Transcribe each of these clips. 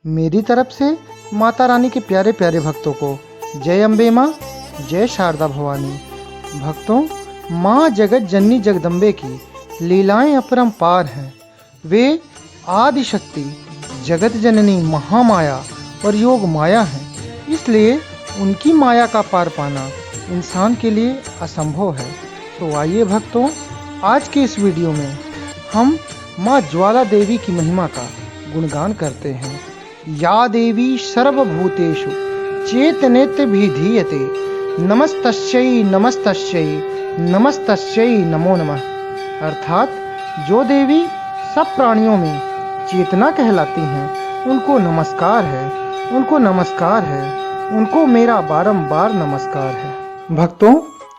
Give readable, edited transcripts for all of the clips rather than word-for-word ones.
मेरी तरफ से माता रानी के प्यारे प्यारे भक्तों को जय अम्बे माँ, जय शारदा भवानी। भक्तों, माँ जगत जननी जगदम्बे की लीलाएं अपरंपार हैं। वे आदि शक्ति, जगत जननी, महामाया और योग माया हैं। इसलिए उनकी माया का पार पाना इंसान के लिए असंभव है। तो आइए भक्तों, आज के इस वीडियो में हम माँ ज्वाला देवी की महिमा का गुणगान करते हैं। या देवी सर्वभूतेषु चेतनेत्यभिधीयते, नमस्तस्यै नमस्तस्यै नमस्तस्यै नमो नमः। अर्थात जो देवी सब प्राणियों में चेतना कहलाती हैं, उनको नमस्कार है, उनको नमस्कार है, उनको मेरा बारंबार नमस्कार है। भक्तों,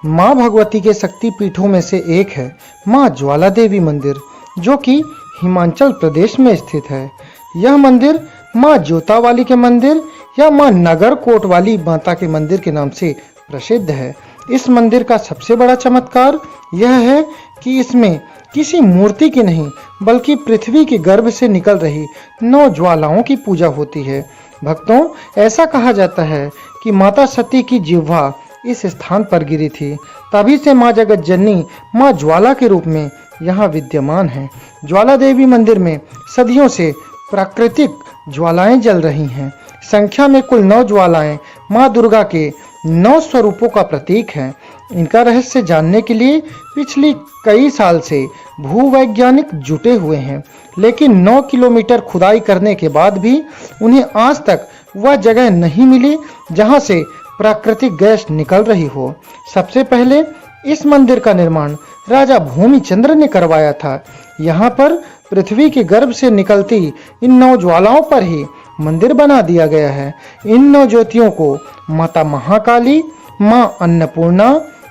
माँ भगवती के शक्ति पीठों में से एक है माँ ज्वाला देवी मंदिर, जो कि हिमाचल प्रदेश में स्थित है। यह मंदिर माँ जोतावाली के मंदिर या माँ नगर कोटवाली माता के मंदिर के नाम से प्रसिद्ध है। इस मंदिर का सबसे बड़ा चमत्कार यह है कि इसमें किसी मूर्ति की नहीं बल्कि पृथ्वी के गर्भ से निकल रही 9 ज्वालाओं की पूजा होती है। भक्तों, ऐसा कहा जाता है कि माता सती की जिह्वा इस स्थान पर गिरी थी, तभी से माँ जगत जननी माँ ज्वाला के रूप में यहाँ विद्यमान है। ज्वाला देवी मंदिर में सदियों से प्राकृतिक ज्वालाएं जल रही हैं। संख्या में कुल 9 ज्वालाएं माँ दुर्गा के 9 स्वरूपों का प्रतीक हैं। इनका रहस्य जानने के लिए पिछली कई साल से भूवैज्ञानिक जुटे हुए हैं, लेकिन 9 किलोमीटर खुदाई करने के बाद भी उन्हें आज तक वह जगह नहीं मिली जहां से प्राकृतिक गैस निकल रही हो। सबसे पहले इस मंदिर का निर्माण राजा भूमिचंद्र ने करवाया था। यहाँ पर पृथ्वी के गर्भ से निकलती इन 9 ज्वालाओं पर ही मंदिर बना दिया गया है। इन 9 ज्योतियों को माता महाकाली, माँ अन्नपूर्णा,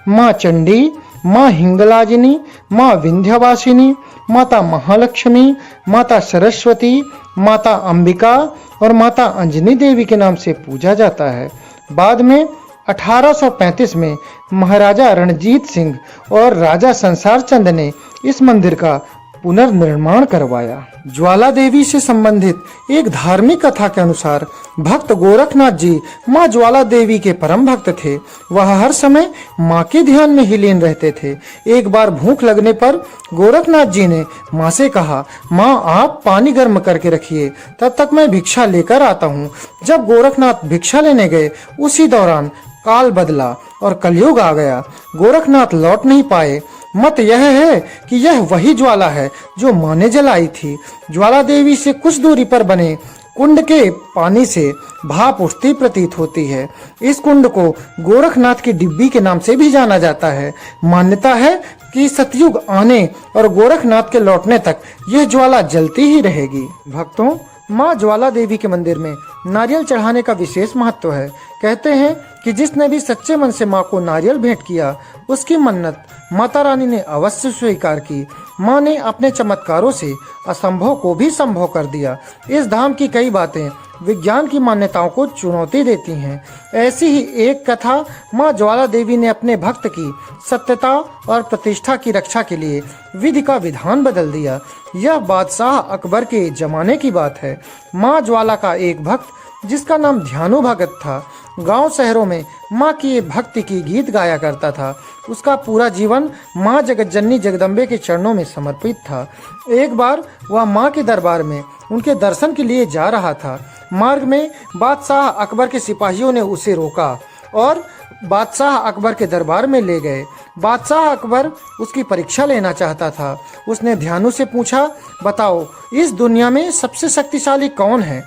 माँ चंडी, माँ हिंगलाजिनी, माँ विंध्यवासिनी, माता महालक्ष्मी, माता सरस्वती, माता अंबिका और माता अंजनी देवी के नाम से पूजा जाता है। बाद में 1835 में महाराजा रणजीत सिंह और राजा संसार चंद ने इस मंदिर का पुनर्निर्माण करवाया। ज्वाला देवी से संबंधित एक धार्मिक कथा के अनुसार भक्त गोरखनाथ जी माँ ज्वाला देवी के परम भक्त थे। वह हर समय माँ के ध्यान में ही लीन रहते थे। एक बार भूख लगने पर गोरखनाथ जी ने माँ से कहा, माँ आप पानी गर्म करके रखिए, तब तक मैं भिक्षा लेकर आता हूँ। जब गोरखनाथ भिक्षा लेने गए, उसी दौरान काल बदला और कलयुग आ गया। गोरखनाथ लौट नहीं पाए। मत यह है कि यह वही ज्वाला है जो माँ ने जलाई थी। ज्वाला देवी से कुछ दूरी पर बने कुंड के पानी से भाप उठती प्रतीत होती है। इस कुंड को गोरखनाथ की डिब्बी के नाम से भी जाना जाता है। मान्यता है कि सतयुग आने और गोरखनाथ के लौटने तक यह ज्वाला जलती ही रहेगी। भक्तों, माँ ज्वाला देवी के मंदिर में नारियल चढ़ाने का विशेष महत्व है। कहते हैं कि जिसने भी सच्चे मन से माँ को नारियल भेंट किया, उसकी मन्नत माता रानी ने अवश्य स्वीकार की। माँ ने अपने चमत्कारों से असंभव को भी संभव कर दिया। इस धाम की कई बातें विज्ञान की मान्यताओं को चुनौती देती हैं। ऐसी ही एक कथा माँ ज्वाला देवी ने अपने भक्त की सत्यता और प्रतिष्ठा की रक्षा के लिए विधि का विधान बदल दिया। यह बादशाह अकबर के जमाने की बात है। माँ ज्वाला का एक भक्त जिसका नाम ध्यानु भगत था, गांव शहरों में माँ की भक्ति की गीत गाया करता था। उसका पूरा जीवन माँ जगत जननी जगदम्बे के चरणों में समर्पित था। एक बार वह माँ के दरबार में उनके दर्शन के लिए जा रहा था। मार्ग में बादशाह अकबर के सिपाहियों ने उसे रोका और बादशाह अकबर के दरबार में ले गए। बादशाह अकबर उसकी परीक्षा लेना चाहता था। उसने ध्यानु से पूछा, बताओ इस दुनिया में सबसे शक्तिशाली कौन है?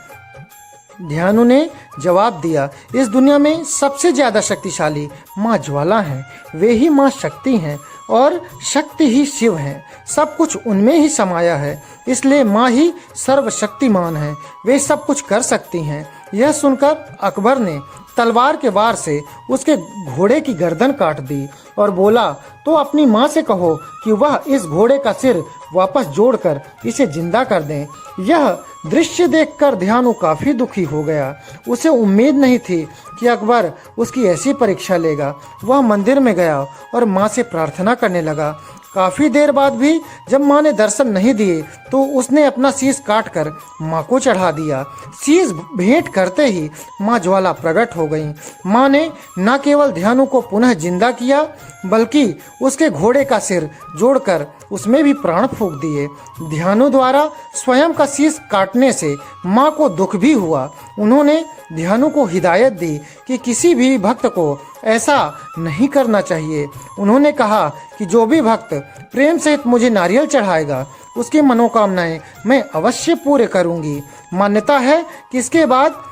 ध्यानु ने जवाब दिया, इस दुनिया में सबसे ज्यादा शक्तिशाली माँ ज्वाला हैं। वे ही माँ शक्ति हैं और शक्ति ही शिव हैं। सब कुछ उनमें ही समाया है, इसलिए माँ ही सर्वशक्तिमान है। वे सब कुछ कर सकती हैं। यह सुनकर अकबर ने तलवार के वार से उसके घोड़े की गर्दन काट दी और बोला, तो अपनी माँ से कहो कि वह इस घोड़े का सिर वापस जोड़कर इसे जिंदा कर दें। यह दृश्य देखकर ध्यानु काफी दुखी हो गया। उसे उम्मीद नहीं थी कि अकबर उसकी ऐसी परीक्षा लेगा। वह मंदिर में गया और माँ से प्रार्थना करने लगा, काफी देर बाद भी जब माँ ने दर्शन नहीं दिए तो उसने अपना शीश काट कर माँ को चढ़ा दिया। शीश भेंट करते ही माँ ज्वाला प्रकट हो गई। माँ ने न केवल ध्यानु को पुनः जिंदा किया बल्कि उसके घोड़े का सिर जोड़कर उसमें भी प्राण फूंक दिए। ध्यानु द्वारा स्वयं का शीश काटने से माँ को दुख भी हुआ। उन्होंने ध्यानु को हिदायत दी कि किसी भी भक्त को ऐसा नहीं करना चाहिए। उन्होंने कहा कि जो भी भक्त प्रेम सहित मुझे नारियल चढ़ाएगा उसकी मनोकामनाएं मैं अवश्य पूरे करूंगी। मान्यता है कि इसके बाद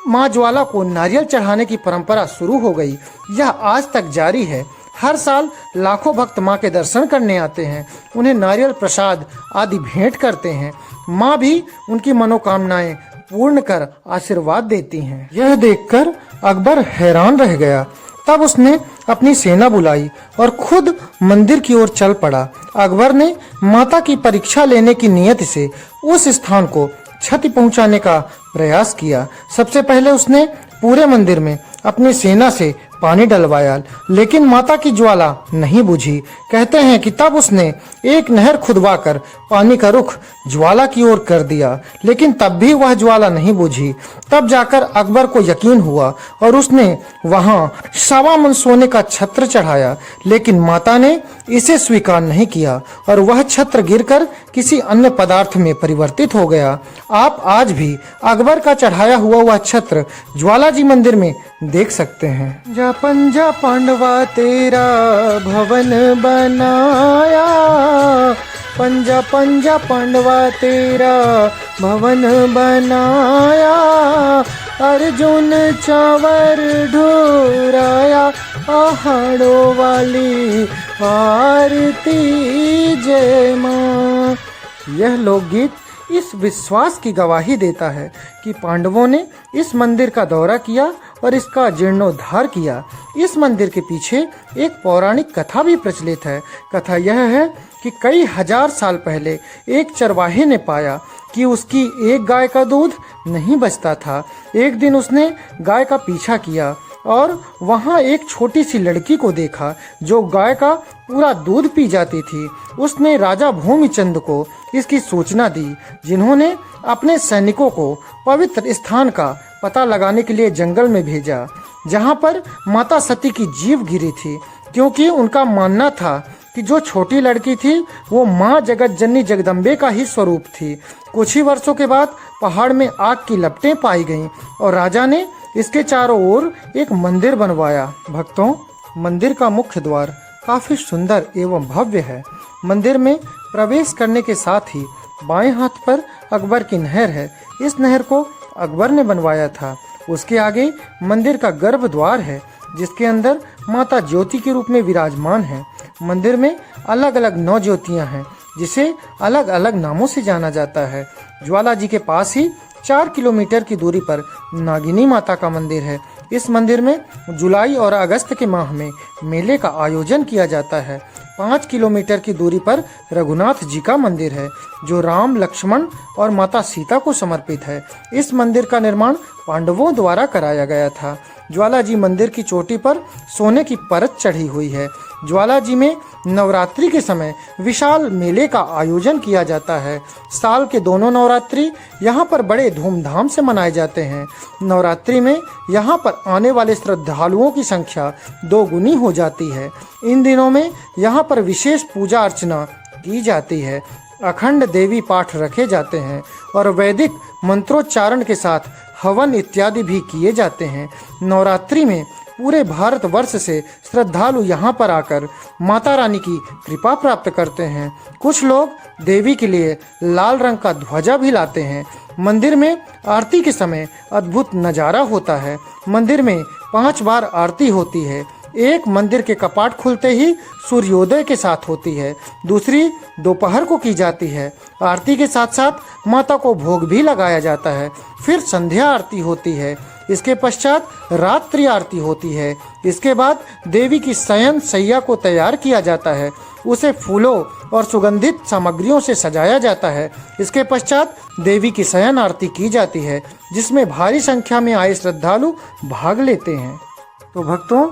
माँ ज्वाला को नारियल चढ़ाने की परंपरा शुरू हो गई। यह आज तक जारी है। हर साल लाखों भक्त माँ के दर्शन करने आते हैं, उन्हें नारियल प्रसाद आदि भेंट करते हैं। माँ भी उनकी मनोकामनाएं पूर्ण कर आशीर्वाद देती हैं। यह देखकर अकबर हैरान रह गया। तब उसने अपनी सेना बुलाई और खुद मंदिर की ओर चल पड़ा। अकबर ने माता की परीक्षा लेने की नियत से उस स्थान को क्षति पहुंचाने का प्रयास किया। सबसे पहले उसने पूरे मंदिर में अपनी सेना से पानी डलवाया, लेकिन माता की ज्वाला नहीं बुझी। कहते हैं कि तब उसने एक नहर खुदवाकर पानी का रुख ज्वाला की ओर कर दिया, लेकिन तब भी वह ज्वाला नहीं बुझी। तब जाकर अकबर को यकीन हुआ और उसने वहां 1.25 मन सोने का छत्र चढ़ाया, लेकिन माता ने इसे स्वीकार नहीं किया और वह छत्र गिरकर किसी अन्य पदार्थ में परिवर्तित हो गया। आप आज भी अकबर का चढ़ाया हुआ वह छत्र ज्वालाजी मंदिर में देख सकते हैं। जा पंजा पांडवा तेरा भवन बनाया, पंजा पंजा पांडवा तेरा भवन बनाया, अर्जुन चावर ढोराया, पहाड़ों वाली आरती जय माँ। यह लोकगीत इस विश्वास की गवाही देता है कि पांडवों ने इस मंदिर का दौरा किया और इसका जीर्णोद्धार किया। इस मंदिर के पीछे एक पौराणिक कथा भी प्रचलित है। कथा यह है कि कई हजार साल पहले एक चरवाहे ने पाया कि उसकी एक गाय का दूध नहीं बचता था। एक दिन उसने गाय का पीछा किया और वहां एक छोटी सी लड़की को देखा जो गाय का पूरा दूध पी जाती थी। उसने राजा भूमिचंद को इसकी सूचना दी, जिन्होंने अपने सैनिकों को पवित्र स्थान का पता लगाने के लिए जंगल में भेजा, जहां पर माता सती की जीव गिरी थी, क्योंकि उनका मानना था कि जो छोटी लड़की थी वो माँ जगत जननी जगदम्बे का ही स्वरूप थी। कुछ ही वर्षों के बाद पहाड़ में आग की लपटें पाई गईं और राजा ने इसके चारों ओर एक मंदिर बनवाया। भक्तों, मंदिर का मुख्य द्वार काफी सुंदर एवं भव्य है। मंदिर में प्रवेश करने के साथ ही बाएं हाथ पर अकबर की नहर है। इस नहर को अकबर ने बनवाया था। उसके आगे मंदिर का गर्भ द्वार है, जिसके अंदर माता ज्योति के रूप में विराजमान है। मंदिर में अलग अलग 9 ज्योतियां हैं, जिसे अलग अलग नामों से जाना जाता है। ज्वाला जी के पास ही 4 किलोमीटर की दूरी पर नागिनी माता का मंदिर है। इस मंदिर में जुलाई और अगस्त के माह में मेले का आयोजन किया जाता है। 5 किलोमीटर की दूरी पर रघुनाथ जी का मंदिर है, जो राम, लक्ष्मण और माता सीता को समर्पित है। इस मंदिर का निर्माण पांडवों द्वारा कराया गया था। ज्वाला जी मंदिर की चोटी पर सोने की परत चढ़ी हुई है। ज्वाला जी में नवरात्रि के समय विशाल मेले का आयोजन किया जाता है। साल के दोनों नवरात्रि यहाँ पर बड़े धूमधाम से मनाए जाते हैं। नवरात्रि में यहाँ पर आने वाले श्रद्धालुओं की संख्या 2 गुनी हो जाती है। इन दिनों में यहाँ पर विशेष पूजा अर्चना की जाती है। अखंड देवी पाठ रखे जाते हैं और वैदिक मंत्रोच्चारण के साथ हवन इत्यादि भी किए जाते हैं। नवरात्रि में पूरे भारत वर्ष से श्रद्धालु यहाँ पर आकर माता रानी की कृपा प्राप्त करते हैं। कुछ लोग देवी के लिए लाल रंग का ध्वजा भी लाते हैं। मंदिर में आरती के समय अद्भुत नज़ारा होता है। मंदिर में 5 बार आरती होती है। एक मंदिर के कपाट खुलते ही सूर्योदय के साथ होती है, दूसरी दोपहर को की जाती है। आरती के साथ साथ माता को भोग भी लगाया जाता है। फिर संध्या आरती होती है। इसके पश्चात रात्रि आरती होती है। इसके बाद देवी की शयन शैया को तैयार किया जाता है। उसे फूलों और सुगंधित सामग्रियों से सजाया जाता है। इसके पश्चात देवी की शयन आरती की जाती है, जिसमें भारी संख्या में आए श्रद्धालु भाग लेते हैं। तो भक्तों,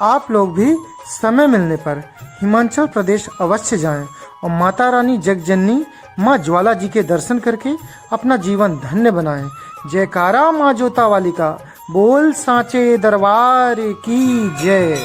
आप लोग भी समय मिलने पर हिमाचल प्रदेश अवश्य जाएं और माता रानी जगजननी माँ ज्वाला जी के दर्शन करके अपना जीवन धन्य बनाएं। जयकारा माँ जोता वाली का, बोल सांचे दरबार की जय।